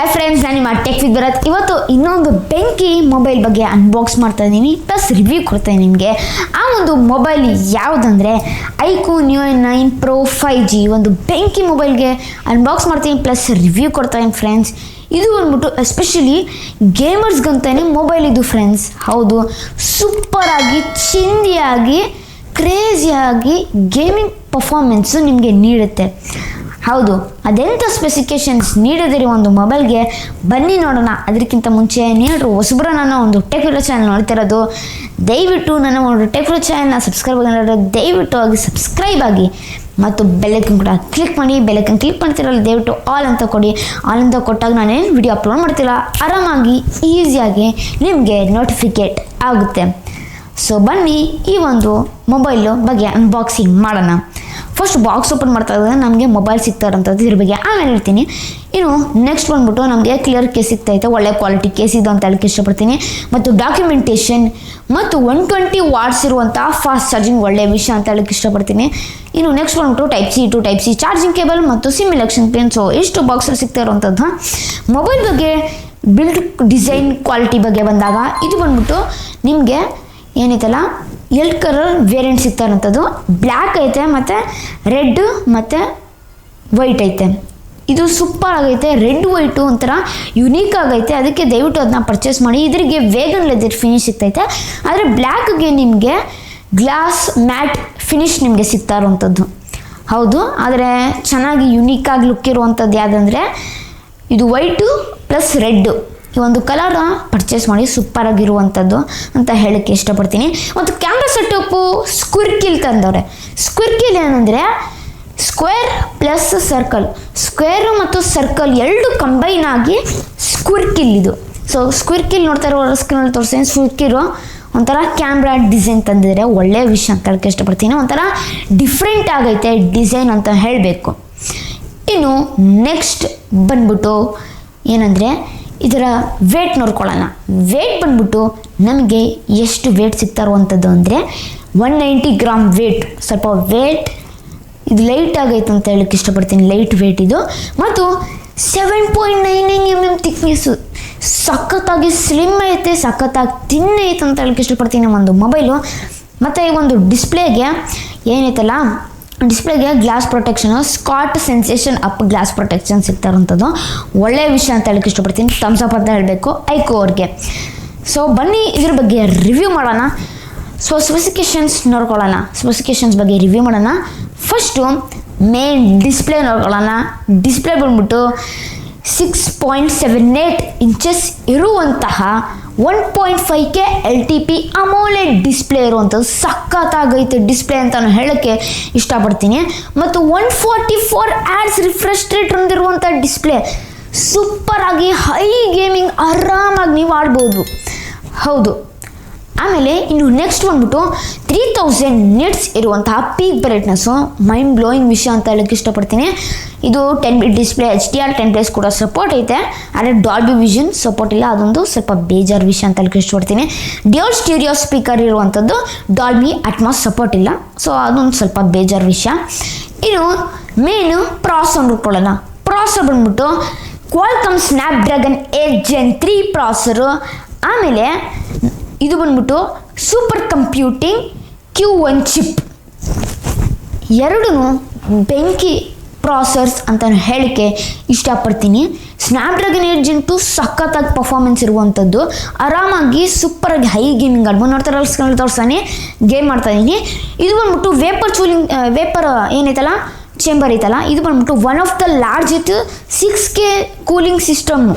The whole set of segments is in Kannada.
ಹಾಯ್ ಫ್ರೆಂಡ್ಸ್, ನಾನು ನಿಮ್ಮ ಟೆಕ್ ವಿತ್ ಭರತ್. ಇವತ್ತು ಇನ್ನೊಂದು ಬೆಂಕಿ ಮೊಬೈಲ್ ಬಗ್ಗೆ ಅನ್ಬಾಕ್ಸ್ ಮಾಡ್ತಾ ಇದ್ದೀನಿ, ಪ್ಲಸ್ ರಿವ್ಯೂ ಕೊಡ್ತೀನಿ ನಿಮಗೆ. ಆ ಒಂದು mobile ಯಾವುದಂದರೆ iQOO Neo 9 Pro 5G. ಒಂದು ಬೆಂಕಿ ಮೊಬೈಲ್ಗೆ ಅನ್ಬಾಕ್ಸ್ ಮಾಡ್ತೀನಿ, ಪ್ಲಸ್ ರಿವ್ಯೂ ಕೊಡ್ತಾಯಿದ್ದೀನಿ ಫ್ರೆಂಡ್ಸ್. ಇದು ಬಂದ್ಬಿಟ್ಟು ಎಸ್ಪೆಷಲಿ ಗೇಮರ್ಸ್ಗಂತಾನೆ ಮೊಬೈಲ್ ಇದು ಫ್ರೆಂಡ್ಸ್. ಹೌದು, ಸೂಪರಾಗಿ ಚಿಂದಿಯಾಗಿ ಕ್ರೇಜಿಯಾಗಿ ಗೇಮಿಂಗ್ ಪರ್ಫಾರ್ಮೆನ್ಸು ನಿಮಗೆ ನೀಡುತ್ತೆ. ಹೌದು, ಅದೆಂಥ ಸ್ಪೆಸಿಫಿಕೇಷನ್ಸ್ ನೀಡಿದಿರಿ ಒಂದು ಮೊಬೈಲ್ಗೆ, ಬನ್ನಿ ನೋಡೋಣ. ಅದಕ್ಕಿಂತ ಮುಂಚೆ ನೀರು ಹೊಸಬ್ರು ನನ್ನ ಒಂದು ಟೆಕ್ ವಿಡಿಯೋ ಚಾನಲ್ ನೋಡ್ತಿರೋದು, ದಯವಿಟ್ಟು ನನ್ನ ಒಂದು ಟೆಕ್ ವಿಡಿಯೋ ಚಾನಲ್ನ ಸಬ್ಸ್ಕ್ರೈಬ್ ಆಗಿರೋದು ದಯವಿಟ್ಟು ಆಗಿ ಸಬ್ಸ್ಕ್ರೈಬ್ ಆಗಿ, ಮತ್ತು ಬೆಲ್ಲೈಕನ್ ಕೂಡ ಕ್ಲಿಕ್ ಮಾಡಿ. ಬೆಲ್ಲೈಕನ್ ಕ್ಲಿಕ್ ಮಾಡ್ತಿರಲ್ಲ ದಯವಿಟ್ಟು ಆಲ್ ಅಂತ ಕೊಡಿ. ಆಲ್ ಅಂತ ಕೊಟ್ಟಾಗ ನಾನೇನು ವಿಡಿಯೋ ಅಪ್ಲೋಡ್ ಮಾಡ್ತಿಲ್ಲ, ಆರಾಮಾಗಿ ಈಸಿಯಾಗಿ ನಿಮಗೆ ನೋಟಿಫಿಕೇಟ್ ಆಗುತ್ತೆ. ಸೊ ಬನ್ನಿ ಈ ಒಂದು ಮೊಬೈಲು ಬಗ್ಗೆ ಅನ್ಬಾಕ್ಸಿಂಗ್ ಮಾಡೋಣ. ಫಸ್ಟ್ ಬಾಕ್ಸ್ ಓಪನ್ ಮಾಡ್ತಾ ಇದ್ದರೆ ನಮಗೆ ಮೊಬೈಲ್ ಸಿಗ್ತಾ ಇರೋಂಥದ್ದು ಇದ್ರ ಬಗ್ಗೆ ಆಮೇಲೆ ಹೇಳ್ತೀನಿ. ಇನ್ನು ನೆಕ್ಸ್ಟ್ ಬಂದ್ಬಿಟ್ಟು ನಮಗೆ ಕ್ಲಿಯರ್ ಕೇಸ್ ಸಿಗ್ತೈತೆ, ಒಳ್ಳೆ ಕ್ವಾಲಿಟಿ ಕೇಸ್ ಇದು ಅಂತ ಹೇಳಕ್ಕೆ ಇಷ್ಟಪಡ್ತೀನಿ. ಮತ್ತು ಡಾಕ್ಯುಮೆಂಟೇಷನ್ ಮತ್ತು 120 ವಾಟ್ಸ್ ಇರುವಂಥ ಫಾಸ್ಟ್ ಚಾರ್ಜಿಂಗ್ ಒಳ್ಳೆಯ ವಿಷಯ ಅಂತ ಹೇಳಕ್ಕೆ ಇಷ್ಟಪಡ್ತೀನಿ. ಇನ್ನು ನೆಕ್ಸ್ಟ್ ಬಂದ್ಬಿಟ್ಟು type C to type C charging cable ಮತ್ತು ಸಿಮ್ ಎಲೆಕ್ಷನ್ ಪಿನ್. ಸೊ ಇಷ್ಟು ಬಾಕ್ಸಲ್ಲಿ ಸಿಗ್ತಾ ಇರುವಂಥದ್ದು. ಮೊಬೈಲ್ ಬಗ್ಗೆ ಬಿಲ್ಡ್ ಡಿಸೈನ್ ಕ್ವಾಲಿಟಿ ಬಗ್ಗೆ ಬಂದಾಗ ಇದು ಬಂದ್ಬಿಟ್ಟು ನಿಮಗೆ ಏನೈತಲ್ಲ 2 ಕಲರ್ ವೇರಿಯಂಟ್ ಸಿಗ್ತಾ ಇರೋಂಥದ್ದು. ಬ್ಲ್ಯಾಕ್ ಐತೆ ಮತ್ತು ರೆಡ್ ಮತ್ತು ವೈಟ್ ಐತೆ. ಇದು ಸೂಪರ್ ಆಗೈತೆ. ರೆಡ್ ವೈಟು ಒಂಥರ ಯುನೀಕ್ ಆಗೈತೆ, ಅದಕ್ಕೆ ದಯವಿಟ್ಟು ಅದನ್ನ ಪರ್ಚೇಸ್ ಮಾಡಿ. ಇದರಿಗೆ ವೇಗನ್ ಲೆದರ್ ಫಿನಿಶ್ ಸಿಗ್ತೈತೆ, ಆದರೆ ಬ್ಲ್ಯಾಕ್ಗೆ ನಿಮಗೆ ಗ್ಲಾಸ್ ಮ್ಯಾಟ್ ಫಿನಿಶ್ ನಿಮಗೆ ಸಿಗ್ತಾ ಇರುವಂಥದ್ದು. ಹೌದು, ಆದರೆ ಚೆನ್ನಾಗಿ ಯುನೀಕಾಗಿ ಲುಕ್ ಇರುವಂಥದ್ದು ಯಾವುದಂದರೆ ಇದು ವೈಟು ಪ್ಲಸ್ ರೆಡ್ಡು, ಈ ಒಂದು ಕಲರ್ ಪರ್ಚೇಸ್ ಮಾಡಿ, ಸೂಪರಾಗಿರುವಂಥದ್ದು ಅಂತ ಹೇಳೋಕ್ಕೆ ಇಷ್ಟಪಡ್ತೀನಿ. ಮತ್ತು ಕ್ಯಾಮ್ರಾ ಸೆಟಪ್ಪು ಸ್ಕ್ವಿರ್ಕಿಲ್ ತಂದವ್ರೆ. ಸ್ಕ್ವಿರ್ಕಿಲ್ ಏನಂದರೆ ಸ್ಕ್ವೇರ್ ಪ್ಲಸ್ ಸರ್ಕಲ್, ಸ್ಕ್ವೇರು ಮತ್ತು ಸರ್ಕಲ್ ಎರಡು ಕಂಬೈನ್ ಆಗಿ ಸ್ಕ್ವಿರ್ಕಿಲ್ ಇದು. ಸೊ ಸ್ಕ್ವಿರ್ಕಿಲ್ ನೋಡ್ತಾ ಇರೋ ಸ್ಕ್ರೀನಲ್ಲಿ ತೋರಿಸ್ತೀನಿ. ಸ್ಕ್ವಿರ್ಕಿಲು ಒಂಥರ ಕ್ಯಾಮ್ರಾ ಡಿಸೈನ್ ತಂದಿದ್ದಾರೆ, ಒಳ್ಳೆಯ ವಿಷಯ ಅಂತ ಹೇಳೋಕ್ಕೆ ಇಷ್ಟಪಡ್ತೀನಿ. ಒಂಥರ ಡಿಫ್ರೆಂಟ್ ಆಗೈತೆ ಡಿಸೈನ್ ಅಂತ ಹೇಳಬೇಕು. ಇನ್ನು ನೆಕ್ಸ್ಟ್ ಬಂದ್ಬಿಟ್ಟು ಏನಂದರೆ ಇದರ ವೇಟ್ ನೋಡ್ಕೊಳ್ಳೋಣ. ವೇಟ್ ಬಂದ್ಬಿಟ್ಟು ನಮಗೆ ಎಷ್ಟು ವೇಟ್ ಸಿಗ್ತಾ ಇರುವಂಥದ್ದು ಅಂದರೆ 190 ಗ್ರಾಮ್ ವೇಟ್. ಸ್ವಲ್ಪ ವೇಟ್ ಇದು ಲೈಟ್ ಆಗೈತೆ ಅಂತ ಹೇಳಕ್ಕೆ ಇಷ್ಟಪಡ್ತೀನಿ, ಲೈಟ್ ವೇಟ್ ಇದು. ಮತ್ತು 7.99 mm ಥಿಕ್ನೆಸ್ಸು, ಸಖತ್ತಾಗಿ ಸ್ಲಿಮ್ ಐತೆ, ಸಖತ್ತಾಗಿ ತಿನ್ ಐತೆ ಅಂತ ಹೇಳಕ್ಕೆ ಇಷ್ಟಪಡ್ತೀನಿ ಒಂದು ಮೊಬೈಲು. ಮತ್ತು ಈ ಒಂದು ಡಿಸ್ಪ್ಲೇಗೆ ಏನೈತಲ್ಲ, ಡಿಸ್ಪ್ಲೇಗೆ glass protection, Schott sensation up glass protection ಸಿಗ್ತಾ ಇರೋಂಥದ್ದು ಒಳ್ಳೆಯ ವಿಷಯ ಅಂತ ಹೇಳಕ್ಕೆ ಇಷ್ಟಪಡ್ತೀನಿ. ಥಮ್ಸ್ ಅಪ್ ಅಂತ ಹೇಳಬೇಕು iQOO ಅವ್ರಿಗೆ. ಸೊ ಬನ್ನಿ ಇದ್ರ ಬಗ್ಗೆ ರಿವ್ಯೂ ಮಾಡೋಣ. ಸೊ ಸ್ಪೆಸಿಫಿಕೇಷನ್ಸ್ ನೋಡ್ಕೊಳ್ಳೋಣ, ಸ್ಪೆಸಿಫಿಕೇಷನ್ಸ್ ಬಗ್ಗೆ ರಿವ್ಯೂ ಮಾಡೋಣ. ಫಸ್ಟು ಮೇನ್ ಡಿಸ್ಪ್ಲೇ ನೋಡ್ಕೊಳ್ಳೋಣ. ಡಿಸ್ಪ್ಲೇ ಬಂದ್ಬಿಟ್ಟು 6.78 ಇಂಚಸ್ ಇರುವಂತಹ 1.5K LTP ಅಮೋಲೆಡ್ ಡಿಸ್ಪ್ಲೇ ಇರುವಂಥದ್ದು ಸಖತ್ತಾಗೈತೆ ಡಿಸ್ಪ್ಲೇ ಅಂತ ನಾನು ಹೇಳೋಕ್ಕೆ ಇಷ್ಟಪಡ್ತೀನಿ. ಮತ್ತು 144 ಆ್ಯಡ್ಸ್ ರಿಫ್ರೆಶ್ ರೇಟ್ ಹೊಂದಿರುವಂಥ ಡಿಸ್ಪ್ಲೇ, ಸೂಪರಾಗಿ ಹೈ ಗೇಮಿಂಗ್ ಆರಾಮಾಗಿ ನೀವು ಆಡ್ಬೋದು. ಹೌದು, ಆಮೇಲೆ ಇನ್ನು ನೆಕ್ಸ್ಟ್ ಬಂದ್ಬಿಟ್ಟು 3000 ನಿಟ್ಸ್ ಇರುವಂತಹ ಪೀಕ್ ಬ್ರೈಟ್ನೆಸ್ಸು, ಮೈಂಡ್ ಬ್ಲೋಯಿಂಗ್ ವಿಷಯ ಅಂತ ಹೇಳಕ್ಕೆ ಇಷ್ಟಪಡ್ತೀನಿ. ಇದು 10 ಬಿಟ್ ಡಿಸ್ಪ್ಲೇ, HDR10+ ಕೂಡ ಸಪೋರ್ಟ್ ಐತೆ, ಆದರೆ ಡಾಲ್ಬಿ ವಿಷನ್ ಸಪೋರ್ಟ್ ಇಲ್ಲ, ಅದೊಂದು ಸ್ವಲ್ಪ ಬೇಜಾರು ವಿಷಯ ಅಂತ ಹೇಳಕ್ಕೆ ಇಷ್ಟಪಡ್ತೀನಿ. ಡ್ಯುಯಲ್ ಸ್ಟೀರಿಯೋ ಸ್ಪೀಕರ್ ಇರುವಂಥದ್ದು, ಡಾಲ್ಬಿ ಅಟ್ಮಾಸ್ ಸಪೋರ್ಟ್ ಇಲ್ಲ, ಸೊ ಅದೊಂದು ಸ್ವಲ್ಪ ಬೇಜಾರು ವಿಷಯ. ಇನ್ನು ಮೇನು ಪ್ರಾಸೆಸರ್ ನೋಡ್ಕೊಳ್ಳೋಣ. ಪ್ರಾಸೆಸರ್ ಬಂದ್ಬಿಟ್ಟು ಕ್ವಾಲ್ಕಮ್ ಸ್ನ್ಯಾಪ್ಡ್ರ್ಯಾಗನ್ 8 Gen 3 ಪ್ರಾಸೆಸರು. ಆಮೇಲೆ ಇದು ಬಂದ್ಬಿಟ್ಟು ಸೂಪರ್ ಕಂಪ್ಯೂಟಿಂಗ್ Q1 ಚಿಪ್. ಎರಡೂ ಬೆಂಕಿ ಪ್ರಾಸೆಸರ್ಸ್ ಅಂತ ಹೇಳಕ್ಕೆ ಇಷ್ಟಪಡ್ತೀನಿ. ಸ್ನ್ಯಾಪ್ಡ್ರ್ಯಾಗನ್ 8 Gen 2 ಸಖತ್ತಾಗಿ ಪರ್ಫಾರ್ಮೆನ್ಸ್ ಇರುವಂಥದ್ದು, ಆರಾಮಾಗಿ ಸೂಪರಾಗಿ ಹೈ ಗೇಮಿಂಗ್ ಆಡ್ಬೋದು. ನೋಡ್ತಾರೆ ಸ್ಕ್ರೀನಲ್ಲಿ ತೋರಿಸ್ತಾನೆ ಗೇಮ್ ಮಾಡ್ತಾಯಿದ್ದೀನಿ. ಇದು ಬಂದ್ಬಿಟ್ಟು ವೇಪರ್ ಏನೈತಲ್ಲ ಚೇಂಬರ್ ಐತಲ್ಲ, ಇದು ಬಂದ್ಬಿಟ್ಟು one of the largest 6K cooling system.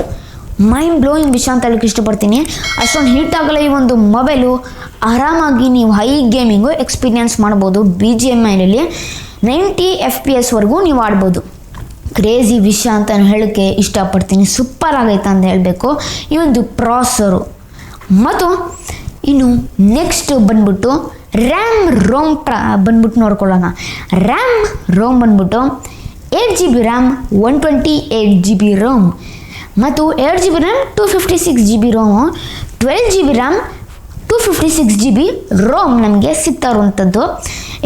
Mind blowing ವಿಷಯ ಅಂತ ಹೇಳಕ್ಕೆ ಇಷ್ಟಪಡ್ತೀನಿ. ಅಷ್ಟೊಂದು ಹೀಟ್ ಆಗಲ್ಲ ಈ ಒಂದು ಮೊಬೈಲು, ಆರಾಮಾಗಿ ನೀವು ಹೈ ಗೇಮಿಂಗು ಎಕ್ಸ್ಪೀರಿಯನ್ಸ್ ಮಾಡ್ಬೋದು. BGMIನಲ್ಲಿ 90 FPS ವರೆಗೂ ನೀವು ಆಡ್ಬೋದು. ಕ್ರೇಜಿ ವಿಷಯ ಅಂತ ನಾನು ಹೇಳೋಕ್ಕೆ ಇಷ್ಟಪಡ್ತೀನಿ, ಸೂಪರ್ ಆಗೈತೆ ಅಂತ ಹೇಳಬೇಕು ಈ ಒಂದು ಪ್ರಾಸೆಸರು. ಮತ್ತು ಇನ್ನು ನೆಕ್ಸ್ಟ್ ಬಂದ್ಬಿಟ್ಟು ರ್ಯಾಮ್ ರೋಮ್ ಬಂದ್ಬಿಟ್ಟು ನೋಡ್ಕೊಳ್ಳೋಣ. ರ್ಯಾಮ್ ರೋಮ್ ಬಂದ್ಬಿಟ್ಟು 8 GB ರ್ಯಾಮ್, 128 GB ರೋಮ್, ಮತ್ತು 8 GB RAM, 256 GB ROM, 12 GB RAM, 256 GB ROM ನಮಗೆ ಸಿಗ್ತಾ ಇರುವಂಥದ್ದು.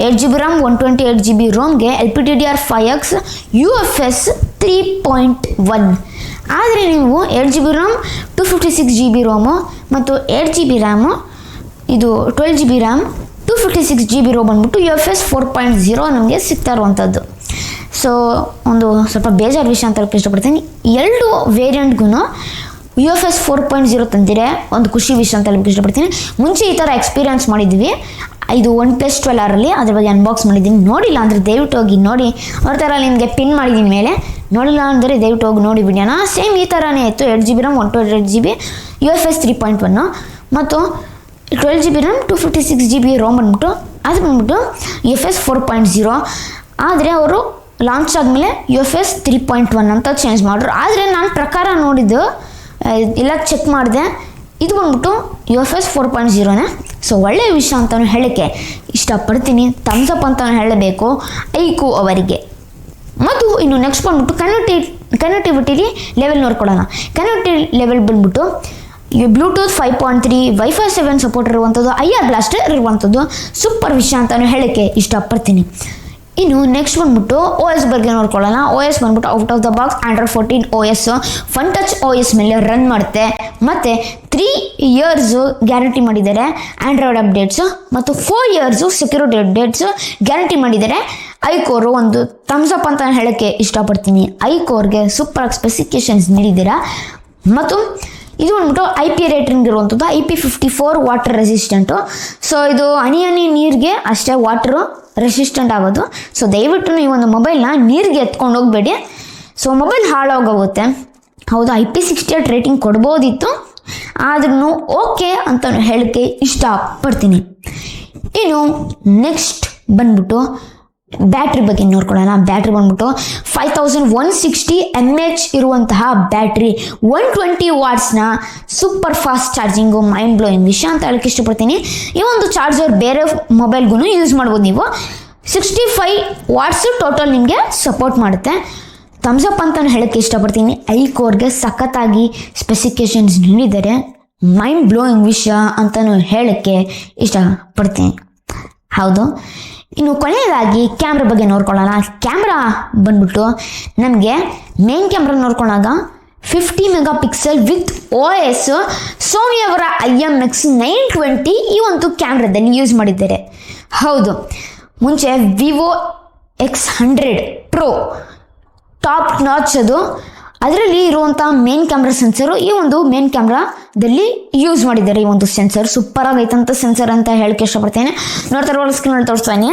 8 GB ರ್ಯಾಮ್, 128 GB ರೋಮ್ಗೆ LPDDR5X UFS 3.1 ಆದರೆ ನೀವು 8 GB ರ್ಯಾಮ್ 256 GB ರೋಮು ಮತ್ತು 8 GB ರ್ಯಾಮು ಇದು 12 GB ರ್ಯಾಮ್ 256 GB ರೋ ಬಂದ್ಬಿಟ್ಟು UFS 4.0 ನಮಗೆ ಸಿಗ್ತಾ ಇರುವಂಥದ್ದು. ಸೊ ಒಂದು ಸ್ವಲ್ಪ ಬೇಜಾರು ವಿಷಯ ಅಂತ ಹೇಳಕ್ಕೆ ಇಷ್ಟಪಡ್ತೀನಿ, ಎರಡು ವೇರಿಯಂಟ್ಗೂ UFS 4.0 ತಂದಿರೆ ಒಂದು ಖುಷಿ ವಿಷಯ ಅಂತ ಹೇಳಕ್ಕೆ ಇಷ್ಟಪಡ್ತೀನಿ. ಮುಂಚೆ ಈ ಥರ ಎಕ್ಸ್ಪೀರಿಯನ್ಸ್ ಮಾಡಿದ್ವಿ, ಇದು OnePlus 12R ಅದ್ರ ಬಗ್ಗೆ ಅನ್ಬಾಕ್ಸ್ ಮಾಡಿದ್ದೀನಿ. ನೋಡಿಲ್ಲ ಅಂದರೆ ದಯವಿಟ್ಟು ಹೋಗಿ ನೋಡಿ, ಅವ್ರ ಥರ ನಿಮಗೆ ಪಿನ್ ಮಾಡಿದ್ದೀನಿ ಮೇಲೆ, ನೋಡಿಲ್ಲ ಅಂದರೆ ದಯವಿಟ್ಟು ಹೋಗಿ ನೋಡಿ ವಿಡಿಯೋನ. ಸೇಮ್ ಈ ಥರನೇ ಇತ್ತು, 8 GB ರ್ಯಾಮ್ 128 GB UFS 3.1 ಮತ್ತು 12 GB ರ್ಯಾಮ್ 256 GB ರೋಮ್ ಬಂದ್ಬಿಟ್ಟು ಅದು ಬಂದ್ಬಿಟ್ಟು UFS 4.0. ಆದರೆ ಅವರು ಲಾಂಚ್ ಆದಮೇಲೆ UFS 3.1 ಅಂತ ಚೇಂಜ್ ಮಾಡಿದ್ರು. ಆದರೆ ನಾನು ಪ್ರಕಾರ ನೋಡಿದ್ದು ಎಲ್ಲ ಚೆಕ್ ಮಾಡಿದೆ, ಇದು ಬಂದ್ಬಿಟ್ಟು UFS 4.0ನೇ. ಸೊ ಒಳ್ಳೆಯ ವಿಷಯ ಅಂತಲೂ ಹೇಳೋಕ್ಕೆ ಇಷ್ಟಪಡ್ತೀನಿ, ಥಮ್ಸ್ ಅಪ್ ಅಂತಲೂ ಹೇಳಬೇಕು ಐಕು ಅವರಿಗೆ. ಮತ್ತು ಇನ್ನು ನೆಕ್ಸ್ಟ್ ಬಂದ್ಬಿಟ್ಟು ಕನೆಕ್ಟಿವಿಟಿ ಲೆವೆಲ್ ನೋಡ್ಕೊಳ್ಳೋಣ. ಕನೆಕ್ಟಿವಿಟಿ ಲೆವೆಲ್ ಬಂದ್ಬಿಟ್ಟು ಬ್ಲೂಟೂತ್ 5.3 Wi-Fi 7 ಸಪೋರ್ಟ್ ಇರುವಂಥದ್ದು, IR ಬ್ಲಾಸ್ಟರ್ ಇರುವಂಥದ್ದು ಸೂಪರ್ ವಿಷಯ ಅಂತಲೂ ಹೇಳೋಕ್ಕೆ ಇಷ್ಟಪಡ್ತೀನಿ. ಇನ್ನು ನೆಕ್ಸ್ಟ್ ಬಂದ್ಬಿಟ್ಟು OS ಬಗ್ಗೆ ನೋಡ್ಕೊಳ್ಳೋಣ. OS ಬಂದ್ಬಿಟ್ಟು out of the box Android 14 OS fun touch OS ಮೇಲೆ ರನ್ ಮಾಡುತ್ತೆ ಮತ್ತು 3 years ಗ್ಯಾರಂಟಿ ಮಾಡಿದ್ದಾರೆ ಆ್ಯಂಡ್ರಾಯ್ಡ್ ಅಪ್ಡೇಟ್ಸು ಮತ್ತು 4 years ಸೆಕ್ಯೂರಿಟಿ ಅಪ್ಡೇಟ್ಸು ಗ್ಯಾರಂಟಿ ಮಾಡಿದ್ದಾರೆ. ಐಕೋರು ಒಂದು ಥಮ್ಸ್ ಅಪ್ ಅಂತ ಹೇಳೋಕ್ಕೆ ಇಷ್ಟಪಡ್ತೀನಿ. ಐಕೋರ್ಗೆ ಸೂಪರ್ ಸ್ಪೆಸಿಫಿಕೇಶನ್ಸ್ ನೀಡಿದ್ದೀರಾ. ಮತ್ತು ಇದು ಬಂದ್ಬಿಟ್ಟು IP ರೇಟಿಂಗ್ ಇರುವಂಥದ್ದು IP54 ವಾಟರ್ ರೆಸಿಸ್ಟೆಂಟು. ಸೊ ಇದು ಹನಿ ನೀರಿಗೆ ಅಷ್ಟೇ ವಾಟರು ರೆಸಿಸ್ಟೆಂಟ್ ಆಗೋದು. ಸೊ ದಯವಿಟ್ಟು ಈ ಒಂದು ಮೊಬೈಲ್ನ ನೀರಿಗೆ ಎತ್ಕೊಂಡು ಹೋಗಬೇಡಿ, ಸೊ ಮೊಬೈಲ್ ಹಾಳಾಗೋಗುತ್ತೆ. ಹೌದು, IP68 ರೇಟಿಂಗ್ ಕೊಡ್ಬೋದಿತ್ತು, ಆದ್ರೂ ಓಕೆ ಅಂತ ಹೇಳೋಕ್ಕೆ ಇಷ್ಟಪಡ್ತೀನಿ. ಇನ್ನು ನೆಕ್ಸ್ಟ್ ಬಂದ್ಬಿಟ್ಟು ಬ್ಯಾಟ್ರಿ ಬಗ್ಗೆ ನೋಡ್ಕೊಳ್ಳೋಣ. ಬ್ಯಾಟ್ರಿ ಬಂದ್ಬಿಟ್ಟು 5160 mAh ಇರುವಂತಹ ಬ್ಯಾಟ್ರಿ, 120 ವಾಟ್ಸ್ನ super fast charging, mind blowing ವಿಷಯ ಅಂತ ಹೇಳಕ್ಕೆ ಇಷ್ಟಪಡ್ತೀನಿ. ಈ ಒಂದು ಚಾರ್ಜರ್ ಬೇರೆ ಮೊಬೈಲ್ಗೂ ಯೂಸ್ ಮಾಡ್ಬೋದು ನೀವು. 65 ವಾಟ್ಸ್ ಟೋಟಲ್ ನಿಮಗೆ ಸಪೋರ್ಟ್ ಮಾಡುತ್ತೆ. ಥಮ್ಸ್ ಅಪ್ ಅಂತ ಹೇಳೋಕ್ಕೆ ಇಷ್ಟಪಡ್ತೀನಿ. ಐಕೋರ್ಗೆ ಸಖತ್ತಾಗಿ ಸ್ಪೆಸಿಫಿಕೇಶನ್ಸ್ ನೀಡಿದ್ದಾರೆ, ಮೈಂಡ್ ಬ್ಲೋಯಿಂಗ್ ವಿಷಯ ಅಂತಲೂ ಹೇಳೋಕ್ಕೆ ಇಷ್ಟಪಡ್ತೀನಿ. ಹೌದು, ಇನ್ನು ಕೊನೆಯದಾಗಿ ಕ್ಯಾಮ್ರಾ ಬಗ್ಗೆ ನೋಡ್ಕೊಳ್ಳೋಣ. ಕ್ಯಾಮ್ರಾ ಬಂದ್ಬಿಟ್ಟು ನಮಗೆ ಮೇನ್ ಕ್ಯಾಮ್ರಾ ನೋಡ್ಕೊಂಡಾಗ 50 MP ವಿತ್ OS ಸೋನಿ ಅವರ IMX 920 ಈ ಒಂದು ಕ್ಯಾಮ್ರಾದಲ್ಲಿ ಯೂಸ್ ಮಾಡಿದ್ದಾರೆ. ಹೌದು, ಮುಂಚೆ Vivo X100 Pro top notch ಅದು, ಅದರಲ್ಲಿ ಇರುವಂಥ ಮೇನ್ ಕ್ಯಾಮ್ರಾ ಸೆನ್ಸರು ಈ ಒಂದು ಮೇನ್ ಕ್ಯಾಮ್ರಾದಲ್ಲಿ ಯೂಸ್ ಮಾಡಿದ್ದಾರೆ. ಈ ಒಂದು ಸೆನ್ಸರ್ ಸೂಪರ್ ಆಗೈತಂತ ಸೆನ್ಸರ್ ಅಂತ ಹೇಳಕ್ಕೆ ಇಷ್ಟಪಡ್ತೇನೆ. ನೋಡ್ತಾರೆ ಸ್ಕ್ರೀನಲ್ಲಿ ತೋರಿಸ್ತಾನೆ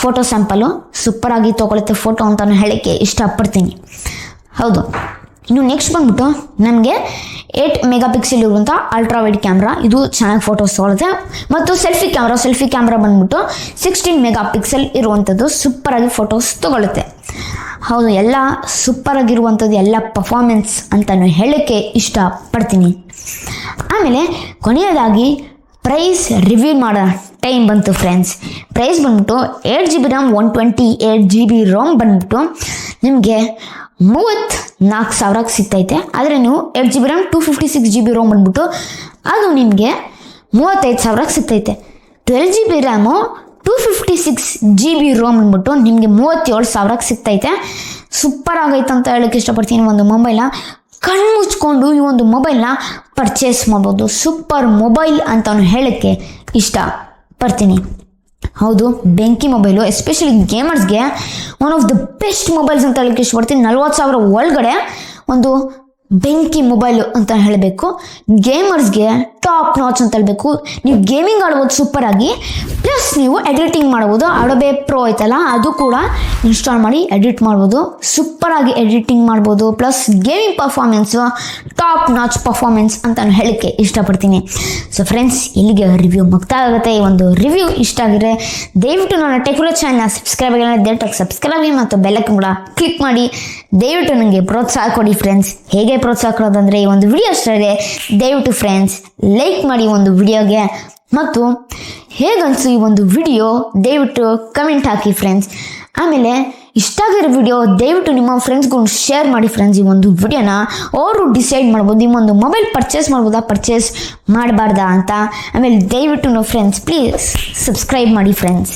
ಫೋಟೋ ಸ್ಯಾಂಪಲು, ಸೂಪರ್ ಆಗಿ ತೊಗೊಳುತ್ತೆ ಫೋಟೋ ಅಂತ ಹೇಳಕ್ಕೆ ಇಷ್ಟಪಡ್ತೀನಿ. ಹೌದು, ಇನ್ನು ನೆಕ್ಸ್ಟ್ ಬಂದ್ಬಿಟ್ಟು ನಮಗೆ 8 MP ಇರುವಂಥ ಅಲ್ಟ್ರಾ ವೈಡ್ ಕ್ಯಾಮ್ರಾ, ಇದು ಚೆನ್ನಾಗಿ ಫೋಟೋಸ್ ತೊಗೊಳುತ್ತೆ. ಮತ್ತು ಸೆಲ್ಫಿ ಕ್ಯಾಮ್ರಾ ಬಂದ್ಬಿಟ್ಟು 16 MP ಇರುವಂಥದ್ದು ಸೂಪರಾಗಿ ಫೋಟೋಸ್ ತೊಗೊಳುತ್ತೆ. ಹೌದು, ಎಲ್ಲ ಸೂಪರ್ ಆಗಿರುವಂಥದ್ದು, ಎಲ್ಲ ಪರ್ಫಾರ್ಮೆನ್ಸ್ ಅಂತಲೂ ಹೇಳೋಕ್ಕೆ ಇಷ್ಟಪಡ್ತೀನಿ. ಆಮೇಲೆ ಕೊನೆಯದಾಗಿ ಪ್ರೈಸ್ ರಿವ್ಯೂ ಮಾಡೋ ಟೈಮ್ ಬಂತು ಫ್ರೆಂಡ್ಸ್. ಪ್ರೈಸ್ ಬಂದ್ಬಿಟ್ಟು 8 GB ರ್ಯಾಮ್ 128 GB ರೋಮ್ ಬಂದ್ಬಿಟ್ಟು ನಿಮಗೆ 34,000ಕ್ಕೆ ಸಿಗ್ತೈತೆ. ಆದರೆ ನೀವು 8 GB ರ್ಯಾಮ್ 256 GB ರೋಮ್ ಬಂದ್ಬಿಟ್ಟು ಅದು ನಿಮಗೆ 35,000ಕ್ಕೆ ಸಿಗ್ತೈತೆ. 12 GB ರ್ಯಾಮು 256 GB ರೋಮ್ ಬಂದ್ಬಿಟ್ಟು ನಿಮಗೆ 37,000ಕ್ಕೆ ಸಿಗ್ತೈತೆ. ಸೂಪರ್ ಆಗೈತೆ ಅಂತ ಹೇಳೋಕ್ಕೆ ಇಷ್ಟಪಡ್ತೀನಿ. ಒಂದು ಮೊಬೈಲ್ನ ಕಣ್ಣು ಮುಚ್ಕೊಂಡು ಈ ಒಂದು ಮೊಬೈಲ್ನ ಪರ್ಚೇಸ್ ಮಾಡ್ಬೋದು, ಸೂಪರ್ ಮೊಬೈಲ್ ಅಂತ ಹೇಳೋಕ್ಕೆ ಇಷ್ಟಪಡ್ತೀನಿ. ಹೌದು, ಬೆಂಕಿ ಮೊಬೈಲು, ಎಸ್ಪೆಷಲಿ ಗೇಮರ್ಸ್ಗೆ one of the best mobiles ಅಂತ ಹೇಳೋಕ್ಕೆ ಇಷ್ಟಪಡ್ತೀನಿ. 40,000 ಒಳಗಡೆ ಒಂದು ಬೆಂಕಿ ಮೊಬೈಲು ಅಂತ ಹೇಳಬೇಕು. ಗೇಮರ್ಸ್ಗೆ ಟಾಪ್ ನಾಚ್ ಅಂತ ಹೇಳಬೇಕು. ನೀವು ಗೇಮಿಂಗ್ ಆಡ್ಬೋದು ಸೂಪರ್ ಆಗಿ, ಪ್ಲಸ್ ನೀವು ಎಡಿಟಿಂಗ್ ಮಾಡ್ಬೋದು. ಅಡೋಬೆ ಪ್ರೋ ಐತಲ್ಲ ಅದು ಕೂಡ ಇನ್ಸ್ಟಾಲ್ ಮಾಡಿ ಎಡಿಟ್ ಮಾಡ್ಬೋದು, ಸೂಪರ್ ಆಗಿ ಎಡಿಟಿಂಗ್ ಮಾಡ್ಬೋದು. Plus gaming performance top notch performance ಅಂತ ಹೇಳೋಕ್ಕೆ ಇಷ್ಟಪಡ್ತೀನಿ. ಸೊ ಫ್ರೆಂಡ್ಸ್, ಇಲ್ಲಿಗೆ ರಿವ್ಯೂ ಮುಕ್ತಾಯ ಆಗುತ್ತೆ. ಈ ಒಂದು ರಿವ್ಯೂ ಇಷ್ಟ ಆಗಿದ್ರೆ ದಯವಿಟ್ಟು ನನ್ನ ಟೆಕ್ವಿಲೋ ಚಾನಲ್ನ ಸಬ್ಸ್ಕ್ರೈಬ್ ಆಗಿಲ್ಲ ದಯವಿಟ್ಟು ಸಬ್ಸ್ಕ್ರೈಬ್ ಆಗಿ ಮತ್ತು ಬೆಲ್ಲೈಕನ್ ಕೂಡ ಕ್ಲಿಕ್ ಮಾಡಿ ದಯವಿಟ್ಟು ನನಗೆ ಪ್ರೋತ್ಸಾಹ ಕೊಡಿ ಫ್ರೆಂಡ್ಸ್. ಹೇಗೆ ಪ್ರೋತ್ಸಾಹ ಕೊಡೋದಂದರೆ ಈ ಒಂದು ವಿಡಿಯೋ ಇಷ್ಟ ಇದೆ ದಯವಿಟ್ಟು ಫ್ರೆಂಡ್ಸ್ ಲೈಕ್ ಮಾಡಿ ಒಂದು ವಿಡಿಯೋಗೆ, ಮತ್ತು ಹೇಗನ್ಸು ಈ ಒಂದು ವಿಡಿಯೋ ದಯವಿಟ್ಟು ಕಮೆಂಟ್ ಹಾಕಿ ಫ್ರೆಂಡ್ಸ್. ಆಮೇಲೆ ಇಷ್ಟ ಆಗಿರೋ ವಿಡಿಯೋ ದಯವಿಟ್ಟು ನಿಮ್ಮ ಫ್ರೆಂಡ್ಸ್ಗೂ ಶೇರ್ ಮಾಡಿ ಫ್ರೆಂಡ್ಸ್. ಈ ಒಂದು ವಿಡಿಯೋನ ಅವರು ಡಿಸೈಡ್ ಮಾಡ್ಬೋದು ಈ ಒಂದು ಮೊಬೈಲ್ ಪರ್ಚೇಸ್ ಮಾಡ್ಬೋದಾ ಪರ್ಚೇಸ್ ಮಾಡಬಾರ್ದಾ ಅಂತ. ಆಮೇಲೆ ದಯವಿಟ್ಟು ಫ್ರೆಂಡ್ಸ್ ಪ್ಲೀಸ್ ಸಬ್ಸ್ಕ್ರೈಬ್ ಮಾಡಿ ಫ್ರೆಂಡ್ಸ್.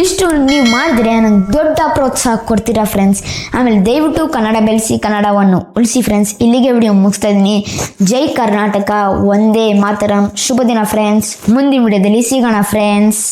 ಇಷ್ಟು ನೀವು ಮಾಡಿದ್ರೆ ನಂಗೆ ದೊಡ್ಡ ಪ್ರೋತ್ಸಾಹ ಕೊಡ್ತೀರಾ ಫ್ರೆಂಡ್ಸ್. ಆಮೇಲೆ ದಯವಿಟ್ಟು ಕನ್ನಡ ಬೆಳೆಸಿ ಕನ್ನಡವನ್ನು ಉಳಿಸಿ ಫ್ರೆಂಡ್ಸ್. ಇಲ್ಲಿಗೆ ವಿಡಿಯೋ ಮುಗಿಸ್ತಾ ಇದ್ದೀನಿ. ಜೈ ಕರ್ನಾಟಕ, ಒಂದೇ ಮಾತರಂ. ಶುಭ ದಿನ ಫ್ರೆಂಡ್ಸ್. ಮುಂದಿನ ವಿಡಿಯೋದಲ್ಲಿ ಸಿಗೋಣ ಫ್ರೆಂಡ್ಸ್.